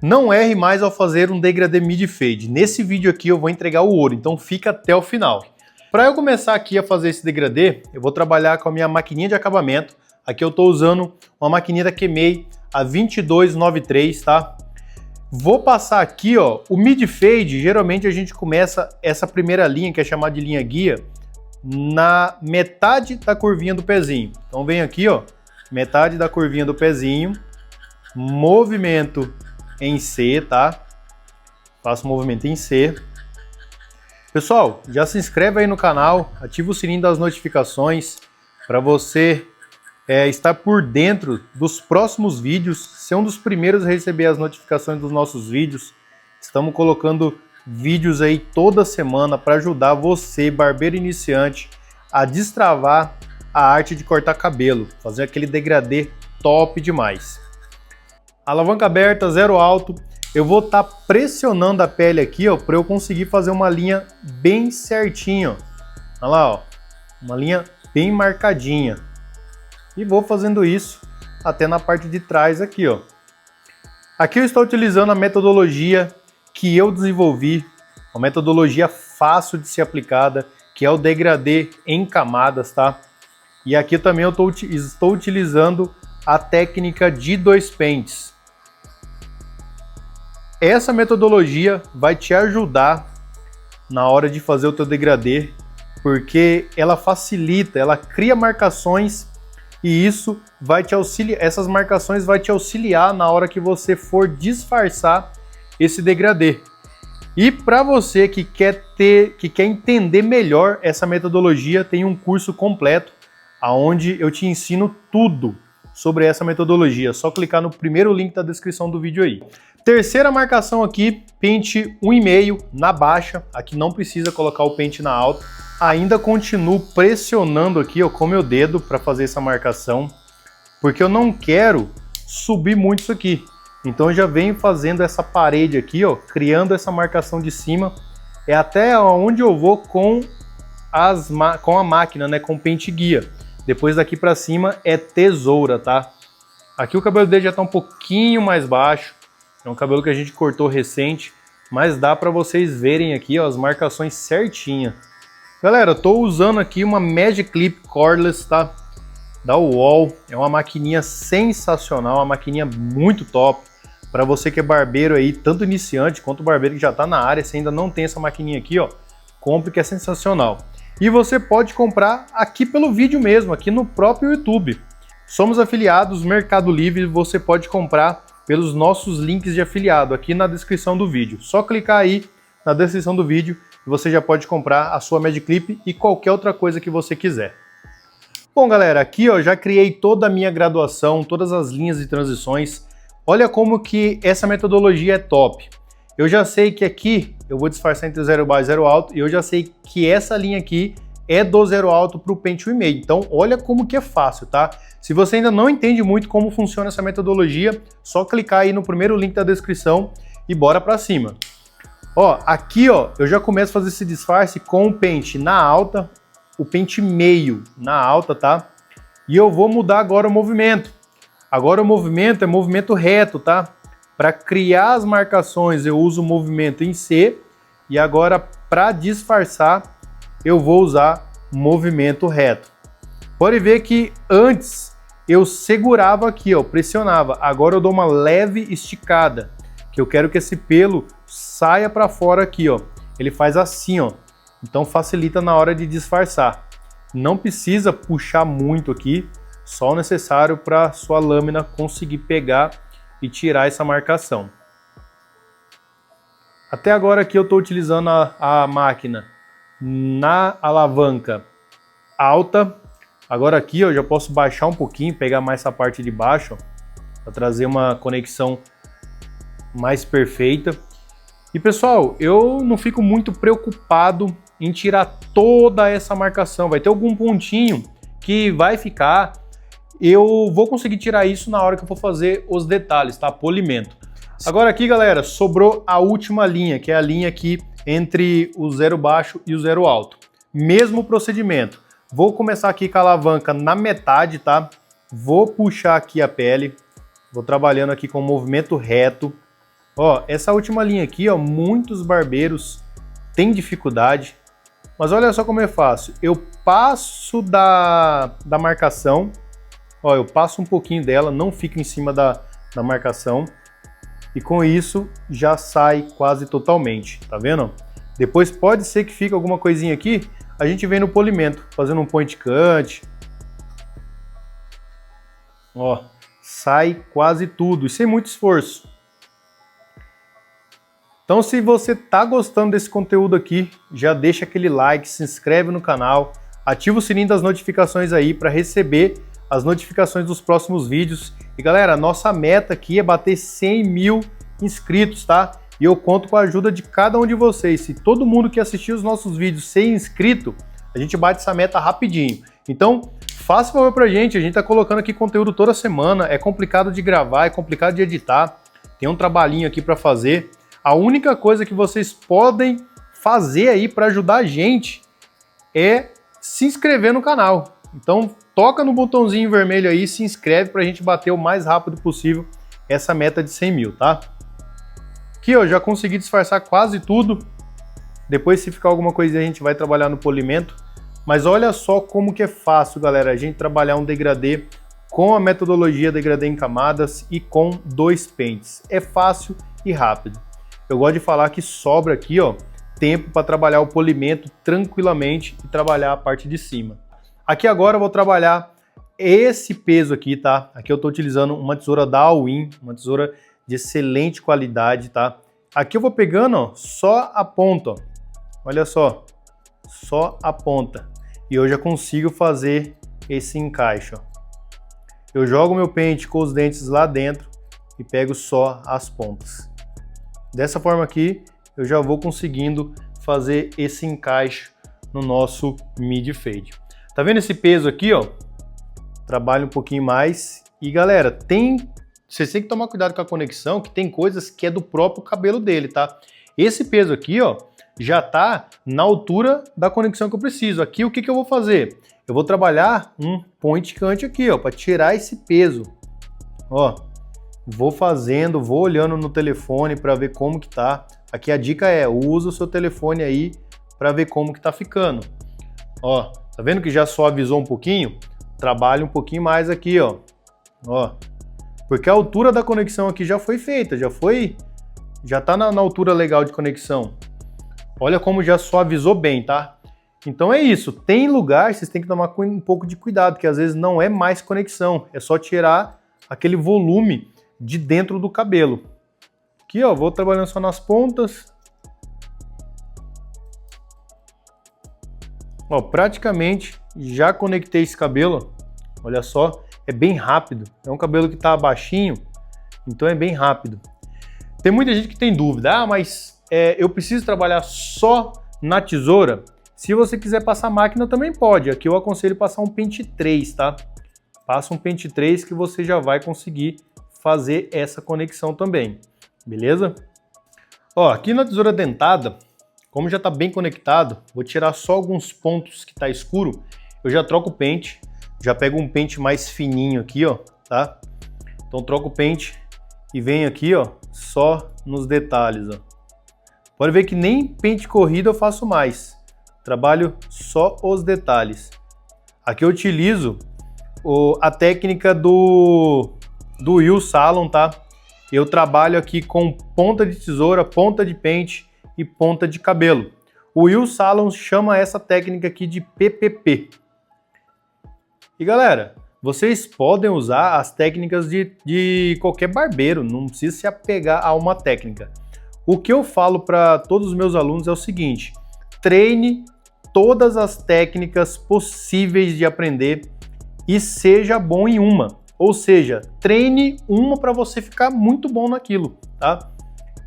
Não erre mais ao fazer um degradê mid fade. Nesse vídeo aqui eu vou entregar o ouro, então fica até o final. Para eu começar aqui a fazer esse degradê, eu vou trabalhar com a minha maquininha de acabamento. Aqui eu estou usando uma maquininha da Kemei, a 2293, tá? Vou passar aqui, ó, o mid fade. Geralmente a gente começa essa primeira linha, que é chamada de linha guia, na metade da curvinha do pezinho. Então vem aqui, ó, metade da curvinha do pezinho, movimento em C, tá? Faço movimento em C. Pessoal, já se inscreve aí no canal, ativa o sininho das notificações para você estar por dentro dos próximos vídeos, ser um dos primeiros a receber as notificações dos nossos vídeos. Estamos colocando vídeos aí toda semana para ajudar você, barbeiro iniciante, a destravar a arte de cortar cabelo, fazer aquele degradê top demais. Alavanca aberta, zero alto. Eu vou estar pressionando a pele aqui, ó, para eu conseguir fazer uma linha bem certinha, ó. Olha lá, ó, uma linha bem marcadinha. E vou fazendo isso até na parte de trás aqui, ó. Aqui eu estou utilizando a metodologia que eu desenvolvi, uma metodologia fácil de ser aplicada, que é o degradê em camadas, tá? E aqui também eu estou utilizando a técnica de 2 pentes. Essa metodologia vai te ajudar na hora de fazer o teu degradê, porque ela facilita, ela cria marcações e isso vai te auxiliar, essas marcações vai te auxiliar na hora que você for disfarçar esse degradê. E para você que quer entender melhor essa metodologia, tem um curso completo aonde eu te ensino tudo sobre essa metodologia. É só clicar no primeiro link da descrição do vídeo aí. Terceira marcação aqui, pente 1,5 na baixa. Aqui não precisa colocar o pente na alta. Ainda continuo pressionando aqui, ó, com meu dedo para fazer essa marcação, porque eu não quero subir muito isso aqui. Então eu já venho fazendo essa parede aqui, ó, criando essa marcação de cima. É até onde eu vou com a máquina, né, com o pente guia. Depois daqui para cima é tesoura, tá? Aqui o cabelo dele já tá um pouquinho mais baixo. É um cabelo que a gente cortou recente, mas dá para vocês verem aqui, ó, as marcações certinhas. Galera, eu tô usando aqui uma Magic Clip Cordless, tá? Da UOL. É uma maquininha sensacional, uma maquininha muito top. Para você que é barbeiro aí, tanto iniciante quanto barbeiro que já tá na área, se ainda não tem essa maquininha aqui, ó, compre que é sensacional. E você pode comprar aqui pelo vídeo mesmo, aqui no próprio YouTube. Somos afiliados Mercado Livre, você pode comprar pelos nossos links de afiliado aqui na descrição do vídeo. Só clicar aí na descrição do vídeo e você já pode comprar a sua Magic Clip e qualquer outra coisa que você quiser. Bom, galera, aqui ó, já criei toda a minha graduação, todas as linhas de transições. Olha como que essa metodologia é top. Eu já sei que aqui eu vou disfarçar entre zero baixo e zero alto e eu já sei que essa linha aqui é do zero alto para o pente 1,5. Então, olha como que é fácil, tá? Se você ainda não entende muito como funciona essa metodologia, só clicar aí no primeiro link da descrição e bora para cima. Ó, aqui ó, eu já começo a fazer esse disfarce com o pente na alta, o pente meio na alta, tá? E eu vou mudar agora o movimento. Agora o movimento é movimento reto, tá? Para criar as marcações eu uso o movimento em C e agora para disfarçar eu vou usar movimento reto. Pode ver que antes eu segurava aqui, ó, pressionava. Agora eu dou uma leve esticada, que eu quero que esse pelo saia para fora aqui, ó. Ele faz assim, ó. Então facilita na hora de disfarçar. Não precisa puxar muito aqui, só o necessário para sua lâmina conseguir pegar e tirar essa marcação. Até agora aqui eu estou utilizando a máquina na alavanca alta. Agora aqui eu já posso baixar um pouquinho, pegar mais essa parte de baixo, para trazer uma conexão mais perfeita. E pessoal, eu não fico muito preocupado em tirar toda essa marcação. Vai ter algum pontinho que vai ficar. Eu vou conseguir tirar isso na hora que eu for fazer os detalhes, tá? Polimento. Agora aqui, galera, sobrou a última linha, que é a linha aqui entre o zero baixo e o zero alto. Mesmo procedimento. Vou começar aqui com a alavanca na metade, tá? Vou puxar aqui a pele. Vou trabalhando aqui com movimento reto. Ó, essa última linha aqui, ó, muitos barbeiros têm dificuldade, mas olha só como é fácil. Eu passo da marcação, ó, eu passo um pouquinho dela, não fico em cima da marcação, e com isso já sai quase totalmente, tá vendo? Depois pode ser que fique alguma coisinha aqui, a gente vem no polimento, fazendo um point cut. Ó, sai quase tudo e sem muito esforço. Então, se você tá gostando desse conteúdo aqui, já deixa aquele like, se inscreve no canal, ativa o sininho das notificações aí para receber as notificações dos próximos vídeos. E galera, a nossa meta aqui é bater 100 mil inscritos, tá? E eu conto com a ajuda de cada um de vocês. Se todo mundo que assistiu os nossos vídeos ser inscrito, a gente bate essa meta rapidinho. Então, faça um favor pra gente, a gente tá colocando aqui conteúdo toda semana, é complicado de gravar, é complicado de editar, tem um trabalhinho aqui para fazer. A única coisa que vocês podem fazer aí para ajudar a gente é se inscrever no canal. Então, toca no botãozinho vermelho aí, se inscreve para a gente bater o mais rápido possível essa meta de 100 mil, tá? Aqui, ó, já consegui disfarçar quase tudo. Depois, se ficar alguma coisinha, a gente vai trabalhar no polimento. Mas olha só como que é fácil, galera, a gente trabalhar um degradê com a metodologia degradê em camadas e com 2 pentes. É fácil e rápido. Eu gosto de falar que sobra aqui, ó, tempo para trabalhar o polimento tranquilamente e trabalhar a parte de cima. Aqui agora eu vou trabalhar esse peso aqui, tá? Aqui eu estou utilizando uma tesoura da All-in, uma tesoura de excelente qualidade, tá? Aqui eu vou pegando, ó, só a ponta, ó. Olha só a ponta. E eu já consigo fazer esse encaixe, ó. Eu jogo meu pente com os dentes lá dentro e pego só as pontas. Dessa forma aqui, eu já vou conseguindo fazer esse encaixe no nosso mid fade. Tá vendo esse peso aqui, ó? Trabalha um pouquinho mais. E galera, vocês têm que tomar cuidado com a conexão, que tem coisas que é do próprio cabelo dele, tá? Esse peso aqui, ó, já tá na altura da conexão que eu preciso. Aqui o que que eu vou fazer? Eu vou trabalhar um point cut aqui, ó, para tirar esse peso. Ó, vou fazendo, vou olhando no telefone para ver como que tá. Aqui a dica é, usa o seu telefone aí para ver como que tá ficando. Ó, tá vendo que já suavizou um pouquinho? Trabalha um pouquinho mais aqui, ó. Ó, porque a altura da conexão aqui já foi feita, já tá na altura legal de conexão. Olha como já suavizou bem, tá? Então é isso, tem lugar, vocês têm que tomar um pouco de cuidado, que às vezes não é mais conexão, é só tirar aquele volume de dentro do cabelo. Aqui, ó, vou trabalhando só nas pontas. Ó, praticamente já conectei esse cabelo, olha só, é bem rápido. É um cabelo que tá baixinho, então é bem rápido. Tem muita gente que tem dúvida, mas eu preciso trabalhar só na tesoura? Se você quiser passar máquina também pode, aqui eu aconselho passar um pente 3, tá? Passa um pente 3 que você já vai conseguir fazer essa conexão também, beleza? Ó, aqui na tesoura dentada, como já está bem conectado, vou tirar só alguns pontos que está escuro, eu já troco o pente, já pego um pente mais fininho aqui, ó, tá? Então troco o pente e venho aqui, ó, só nos detalhes, ó. Pode ver que nem pente corrido eu faço mais, trabalho só os detalhes. Aqui eu utilizo a técnica do Will Salon, tá? Eu trabalho aqui com ponta de tesoura, ponta de pente e ponta de cabelo. O Will Salon chama essa técnica aqui de PPP. E galera, vocês podem usar as técnicas de qualquer barbeiro, não precisa se apegar a uma técnica. O que eu falo para todos os meus alunos é o seguinte: treine todas as técnicas possíveis de aprender e seja bom em uma. Ou seja, treine uma para você ficar muito bom naquilo, tá?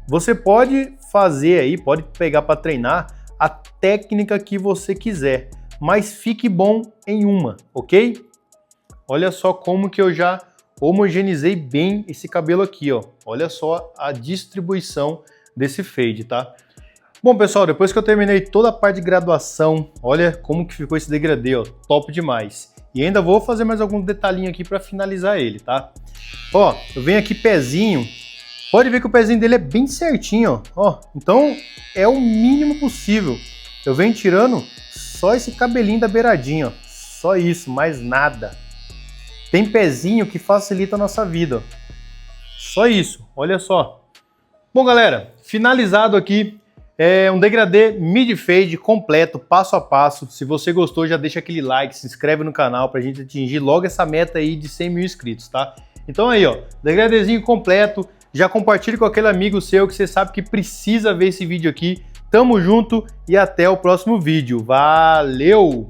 Você pode fazer aí, pode pegar para treinar a técnica que você quiser, mas fique bom em uma, ok? Olha só como que eu já homogeneizei bem esse cabelo aqui, ó. Olha só a distribuição desse fade, tá? Bom, pessoal, depois que eu terminei toda a parte de graduação, olha como que ficou esse degradê, ó, top demais. E ainda vou fazer mais alguns detalhinhos aqui para finalizar ele, tá? Ó, eu venho aqui pezinho Pode ver que o pezinho dele é bem certinho, ó. Então é o mínimo possível. Eu venho tirando só esse cabelinho da beiradinha, ó. Só isso, mais nada. Tem pezinho que facilita a nossa vida, ó. Só isso, olha só. Bom, galera, finalizado aqui. É um degradê mid fade completo, passo a passo. Se você gostou, já deixa aquele like, se inscreve no canal pra gente atingir logo essa meta aí de 100 mil inscritos, tá? Então aí, ó, degradêzinho completo. Já compartilhe com aquele amigo seu que você sabe que precisa ver esse vídeo aqui. Tamo junto e até o próximo vídeo. Valeu!